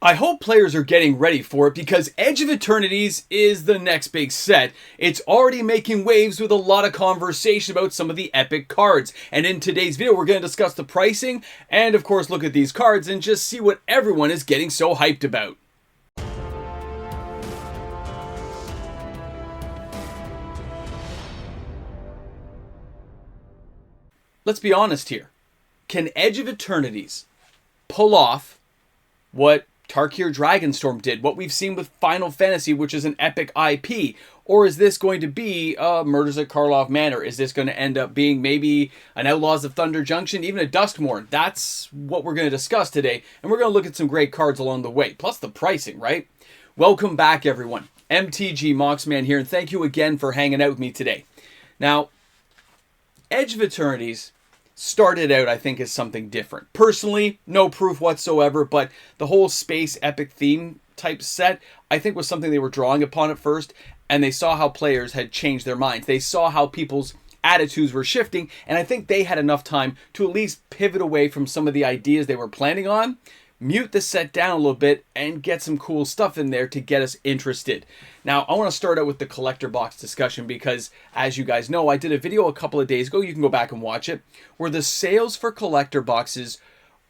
I hope players are getting ready for it because Edge of Eternities is the next big set. It's already making waves with a lot of conversation about some of the epic cards. And in today's video, we're going to discuss the pricing and of course look at these cards and just see what everyone is getting so hyped about. Let's be honest here. Can Edge of Eternities pull off what Tarkir Dragonstorm did, what we've seen with Final Fantasy, which is an epic IP? Or is this going to be Murders at Karlov Manor? Is this going to end up being maybe an Outlaws of Thunder Junction, even a Duskmourn? That's what we're going to discuss today, and we're going to look at some great cards along the way, plus the pricing, right? Welcome back, everyone. MTG Moxman here, and thank you again for hanging out with me today. Now, Edge of Eternities started out, I think, as something different. Personally, no proof whatsoever, but the whole space epic theme type set, I think, was something they were drawing upon at first, and they saw how players had changed their minds. They saw how people's attitudes were shifting, and I think they had enough time to at least pivot away from some of the ideas they were planning on, mute the set down a little bit, and get some cool stuff in there to get us interested. Now, I want to start out with the collector box discussion because, as you guys know, I did a video a couple of days ago, you can go back and watch it, where the sales for collector boxes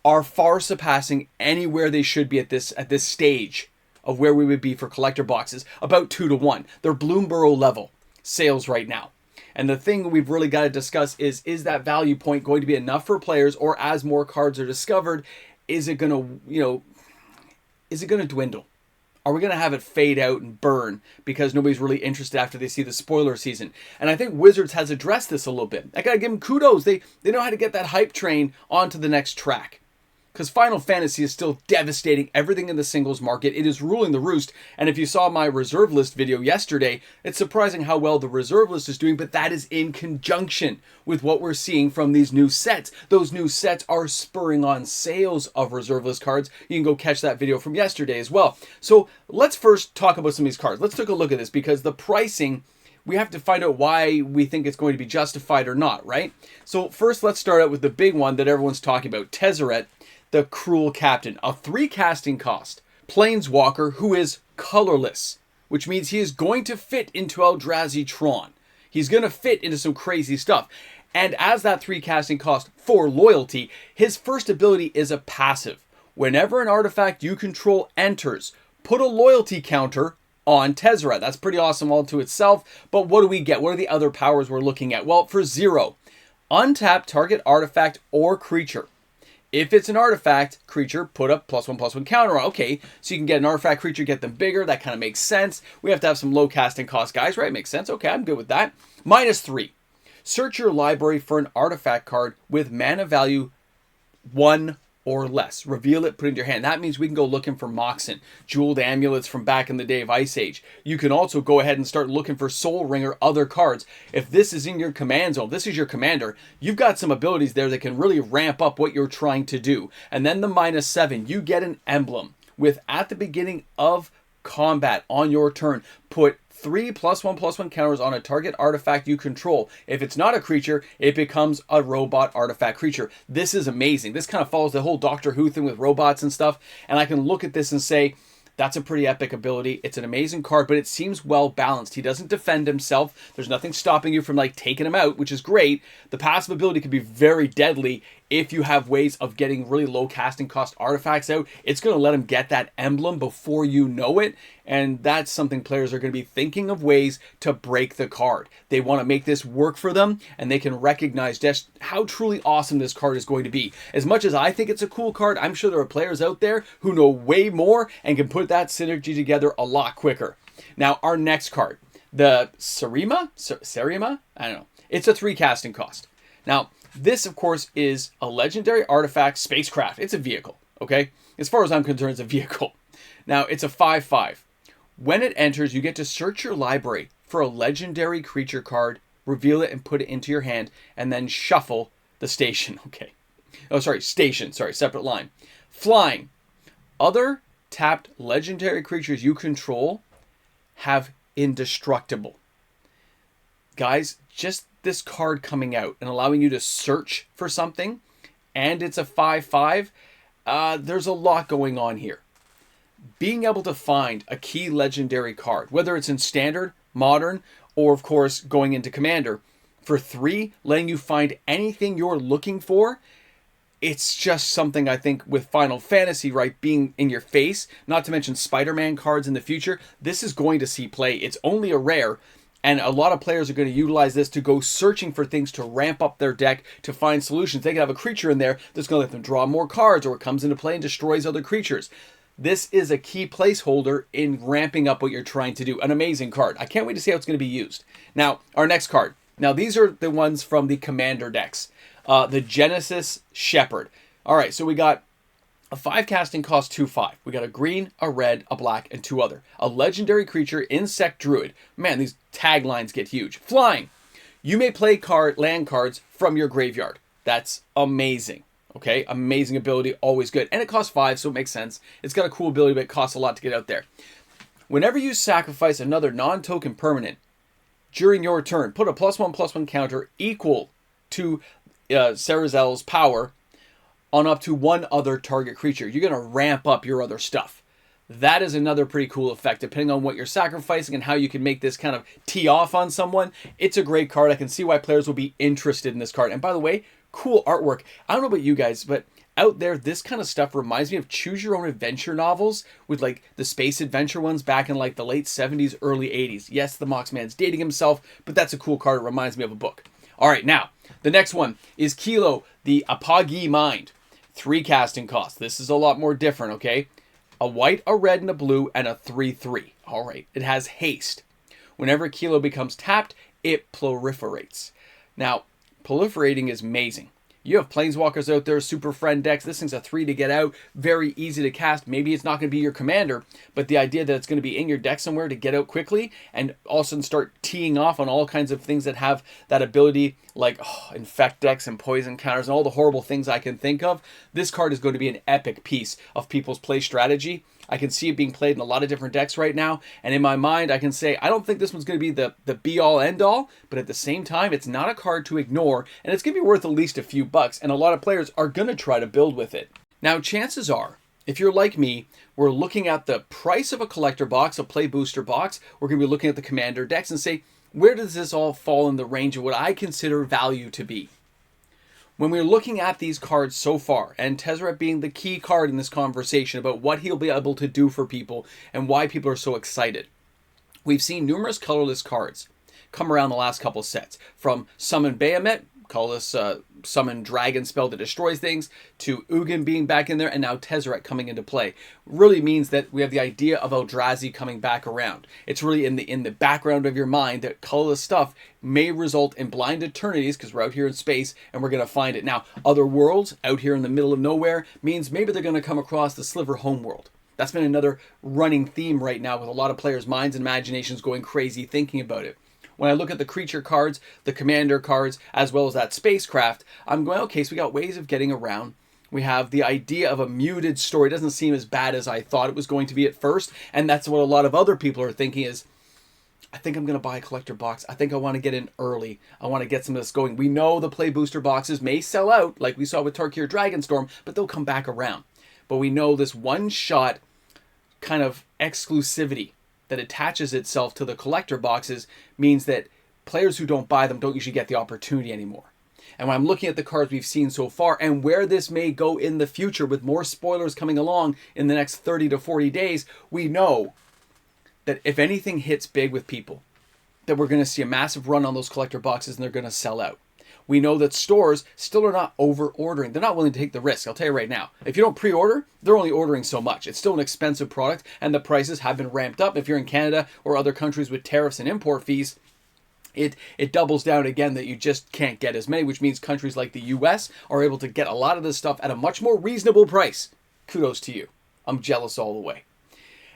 are far surpassing anywhere they should be at this stage of where we would be for collector boxes, about 2 to 1. They're Bloomberg level sales right now. And the thing we've really got to discuss is that value point going to be enough for players, or as more cards are discovered, is it going to, is it going to dwindle? Are we going to have it fade out and burn because nobody's really interested after they see the spoiler season? And I think Wizards has addressed this a little bit. I got to give them kudos. They know how to get that hype train onto the next track. Because Final Fantasy is still devastating everything in the singles market. It is ruling the roost. And if you saw my reserve list video yesterday, it's surprising how well the reserve list is doing, but that is in conjunction with what we're seeing from these new sets. Those new sets are spurring on sales of reserve list cards. You can go catch that video from yesterday as well. So let's first talk about some of these cards. Let's take a look at this because the pricing, we have to find out why we think it's going to be justified or not, right? So first, let's start out with the big one that everyone's talking about, Tezzeret, the Cruel Captain, a 3 casting cost planeswalker who is colorless, which means he is going to fit into Eldrazi Tron. He's going to fit into some crazy stuff. And as that 3 casting cost for loyalty, his first ability is a passive. Whenever an artifact you control enters, put a loyalty counter on Tezzeret. That's pretty awesome all to itself. But what do we get? What are the other powers we're looking at? Well, for 0, untap target artifact or creature. If it's an artifact creature, put a +1/+1 counter on. Okay, so you can get an artifact creature, get them bigger. That kind of makes sense. We have to have some low casting cost guys, right? Makes sense. Okay, I'm good with that. -3. Search your library for an artifact card with mana value 1 or less. Reveal it, put it in your hand. That means we can go looking for Moxen, jeweled amulets from back in the day of Ice Age. You can also go ahead and start looking for Soul Ring or other cards. If this is in your command zone, this is your commander, you've got some abilities there that can really ramp up what you're trying to do. And then the -7, you get an emblem with, at the beginning of combat on your turn, put 3 +1/+1 counters on a target artifact you control. If it's not a creature, it becomes a robot artifact creature. This is amazing. This kind of follows the whole Doctor Who thing with robots and stuff. And I can look at this and say, that's a pretty epic ability. It's an amazing card, but it seems well balanced. He doesn't defend himself. There's nothing stopping you from taking him out, which is great. The passive ability can be very deadly if you have ways of getting really low casting cost artifacts out. It's going to let him get that emblem before you know it. And that's something players are going to be thinking of ways to break the card. They want to make this work for them, and they can recognize just how truly awesome this card is going to be. As much as I think it's a cool card, I'm sure there are players out there who know way more and can put that synergy together a lot quicker. Now, our next card, the Seriema? Seriema? I don't know. It's a 3 casting cost. Now, this, of course, is a legendary artifact spacecraft. It's a vehicle, okay? As far as I'm concerned, it's a vehicle. Now, it's a 5/5. When it enters, you get to search your library for a legendary creature card, reveal it, and put it into your hand, and then shuffle the station. Okay. Oh, sorry, station. Sorry, separate line. Flying. Other tapped legendary creatures you control have indestructible. Guys, just this card coming out and allowing you to search for something, and it's a 5/5, there's a lot going on here. being able to find a key legendary card, whether it's in standard, modern, or of course going into commander, for 3, letting you find anything you're looking for, it's just something I think with Final Fantasy, right, being in your face, not to mention Spider-Man cards in the future, this is going to see play. It's only a rare, and a lot of players are going to utilize this to go searching for things to ramp up their deck, to find solutions. They can have a creature in there that's going to let them draw more cards, or it comes into play and destroys other creatures. This is a key placeholder in ramping up what you're trying to do. An amazing card. I can't wait to see how it's going to be used. Now, our next card. Now, these are the ones from the Commander decks. The Genesis Shepherd. All right, so we got a 5 casting cost 2/5. We got a green, a red, a black, and 2 other. A legendary creature, Insect Druid. Man, these taglines get huge. Flying. You may play land cards from your graveyard. That's amazing. Okay, amazing ability, always good. And it costs 5, so it makes sense. It's got a cool ability, but it costs a lot to get out there. Whenever you sacrifice another non-token permanent during your turn, put a +1/+1 counter equal to Sarazel's power on up to 1 other target creature. You're going to ramp up your other stuff. That is another pretty cool effect, depending on what you're sacrificing and how you can make this kind of tee off on someone. It's a great card. I can see why players will be interested in this card. And by the way, cool artwork. I don't know about you guys, but out there, this kind of stuff reminds me of choose your own adventure novels with like the space adventure ones back in like the late 70s, early 80s. Yes, the Moxman's dating himself, but that's a cool card. It reminds me of a book. All right, now, the next one is Kilo, the Apagi Mind. 3 casting costs. This is a lot more different, okay? A white, a red, and a blue, and a 3/3. All right, it has haste. Whenever Kilo becomes tapped, it proliferates. Now, proliferating is amazing. You have Planeswalkers out there, Super Friend decks. This thing's a 3 to get out. Very easy to cast. Maybe it's not going to be your commander, but the idea that it's going to be in your deck somewhere to get out quickly and also start teeing off on all kinds of things that have that ability, like infect decks and poison counters and all the horrible things I can think of. This card is going to be an epic piece of people's play strategy. I can see it being played in a lot of different decks right now. And in my mind, I can say, I don't think this one's going to be the be-all, end-all. But at the same time, it's not a card to ignore. And it's going to be worth at least a few bucks. And a lot of players are going to try to build with it. Now, chances are, if you're like me, we're looking at the price of a collector box, a play booster box. We're going to be looking at the commander decks and say, where does this all fall in the range of what I consider value to be? When we're looking at these cards so far, and Tezzeret being the key card in this conversation about what he'll be able to do for people and why people are so excited, we've seen numerous colorless cards come around the last couple sets. From Summon Bahamut, colorless summon dragon spell that destroys things, to Ugin being back in there, and now Tezzeret coming into play. Really means that we have the idea of Eldrazi coming back around. It's really in the background of your mind that colorless stuff may result in blind eternities, because we're out here in space and we're going to find it. Now, other worlds out here in the middle of nowhere means maybe they're going to come across the Sliver homeworld. That's been another running theme right now with a lot of players' minds and imaginations going crazy thinking about it. When I look at the creature cards, the commander cards, as well as that spacecraft, I'm going, okay, so we got ways of getting around. We have the idea of a muted story. It doesn't seem as bad as I thought it was going to be at first. And that's what a lot of other people are thinking is, I think I'm going to buy a collector box. I think I want to get in early. I want to get some of this going. We know the play booster boxes may sell out, like we saw with Tarkir Dragonstorm, but they'll come back around. But we know this one-shot kind of exclusivity that attaches itself to the collector boxes means that players who don't buy them don't usually get the opportunity anymore. And when I'm looking at the cards we've seen so far and where this may go in the future with more spoilers coming along in the next 30 to 40 days, we know that if anything hits big with people, that we're going to see a massive run on those collector boxes and they're going to sell out. We know that stores still are not over-ordering. They're not willing to take the risk. I'll tell you right now. If you don't pre-order, they're only ordering so much. It's still an expensive product, and the prices have been ramped up. If you're in Canada or other countries with tariffs and import fees, it doubles down again that you just can't get as many, which means countries like the US are able to get a lot of this stuff at a much more reasonable price. Kudos to you. I'm jealous all the way.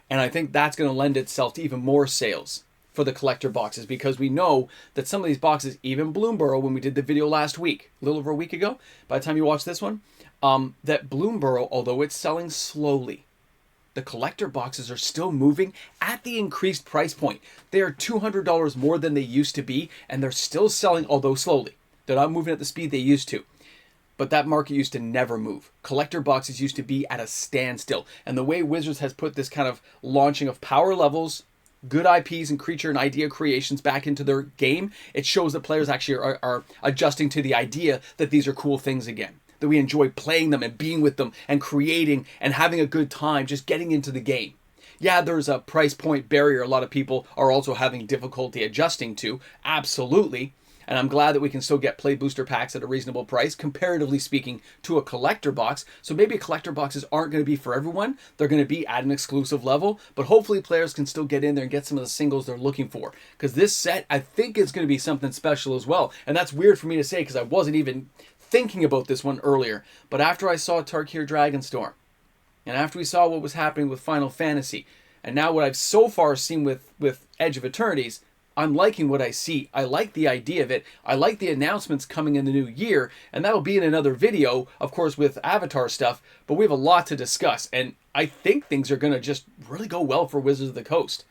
And I think that's going to lend itself to even more sales for the collector boxes, because we know that some of these boxes, even Bloomborough, when we did the video last week, a little over a week ago, by the time you watch this one, that Bloomborough, although it's selling slowly, the collector boxes are still moving at the increased price point. They are $200 more than they used to be, and they're still selling, although slowly. They're not moving at the speed they used to. but that market used to never move. Collector boxes used to be at a standstill. And the way Wizards has put this kind of launching of power levels, good IPs and creature and idea creations back into their game, it shows that players actually are adjusting to the idea that these are cool things again. That we enjoy playing them and being with them and creating and having a good time just getting into the game. Yeah, there's a price point barrier a lot of people are also having difficulty adjusting to. Absolutely. And I'm glad that we can still get play booster packs at a reasonable price, comparatively speaking, to a collector box. So maybe collector boxes aren't going to be for everyone. They're going to be at an exclusive level. But hopefully players can still get in there and get some of the singles they're looking for. Because this set, I think, is going to be something special as well. And that's weird for me to say because I wasn't even thinking about this one earlier. But after I saw Tarkir Dragonstorm, and after we saw what was happening with Final Fantasy, and now what I've so far seen with Edge of Eternities, I'm liking what I see. I like the idea of it. I like the announcements coming in the new year, and that'll be in another video, of course, with Avatar stuff, but we have a lot to discuss, and I think things are going to just really go well for Wizards of the Coast.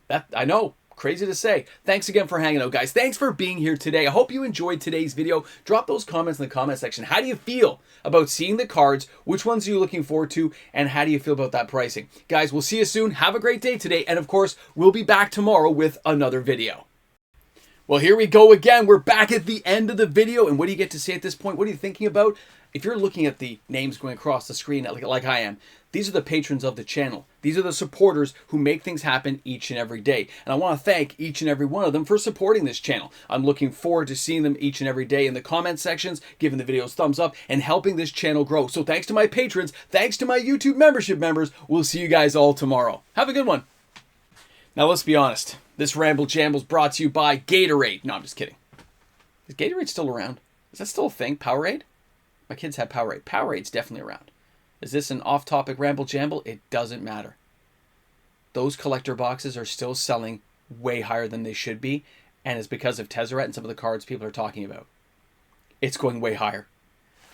That, I know. Crazy to say. Thanks again for hanging out, guys. Thanks for being here today. I hope you enjoyed today's video. Drop those comments in the comment section. How do you feel about seeing the cards? Which ones are you looking forward to? And how do you feel about that pricing? Guys, we'll see you soon. Have a great day today. And of course, we'll be back tomorrow with another video. Well, here we go again. We're back at the end of the video. And what do you get to say at this point? What are you thinking about? If you're looking at the names going across the screen like I am, these are the patrons of the channel. These are the supporters who make things happen each and every day. And I want to thank each and every one of them for supporting this channel. I'm looking forward to seeing them each and every day in the comment sections, giving the videos thumbs up, and helping this channel grow. So thanks to my patrons, thanks to my YouTube membership members, we'll see you guys all tomorrow. Have a good one. Now let's be honest. This Ramble Jamble is brought to you by Gatorade. No, I'm just kidding. Is Gatorade still around? Is that still a thing? Powerade? My kids have Powerade. Powerade's definitely around. Is this an off-topic ramble jamble? It doesn't matter. Those collector boxes are still selling way higher than they should be, and it's because of Tezzeret and some of the cards people are talking about. It's going way higher.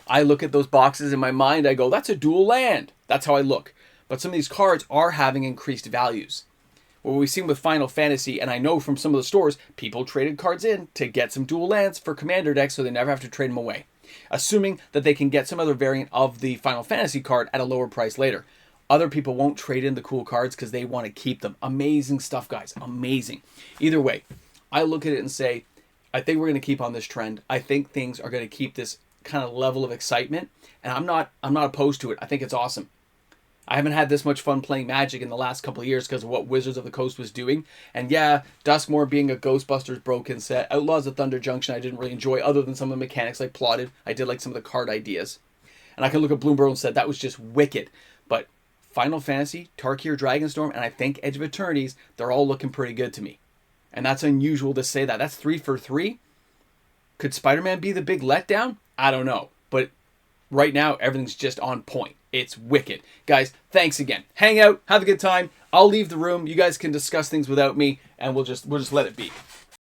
I look at those boxes in my mind, I go, that's a dual land. That's how I look. But some of these cards are having increased values. What we've seen with Final Fantasy, and I know from some of the stores, people traded cards in to get some dual lands for commander decks so they never have to trade them away, assuming that they can get some other variant of the Final Fantasy card at a lower price later. Other people won't trade in the cool cards because they want to keep them. Amazing stuff, guys. Amazing. Either way, I look at it and say, I think we're going to keep on this trend. I think things are going to keep this kind of level of excitement, and I'm not opposed to it. I think it's awesome. I haven't had this much fun playing Magic in the last couple of years because of what Wizards of the Coast was doing. And yeah, Duskmoor being a Ghostbusters broken set. Outlaws of Thunder Junction I didn't really enjoy other than some of the mechanics like plotted. I did like some of the card ideas. And I can look at Bloomberg and said that was just wicked. But Final Fantasy, Tarkir Dragonstorm, and I think Edge of Eternities, they're all looking pretty good to me. And that's unusual to say that. That's 3 for 3. Could Spider-Man be the big letdown? I don't know. But right now, everything's just on point. It's wicked. Guys, thanks again. Hang out, have a good time. I'll leave the room. You guys can discuss things without me, and we'll just let it be.